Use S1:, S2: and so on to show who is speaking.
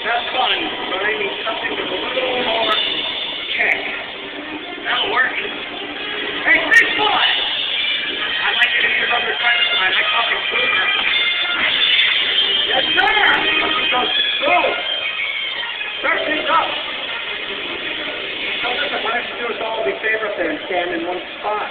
S1: That's fun, but I need something with a little more kick. That'll work. Hey, big boy! I'd like you to meet another friend of mine. I call him Boomer. Yes, sir! Go! Start things up. So listen, why don't you do us all a big favor up there and stand in one spot?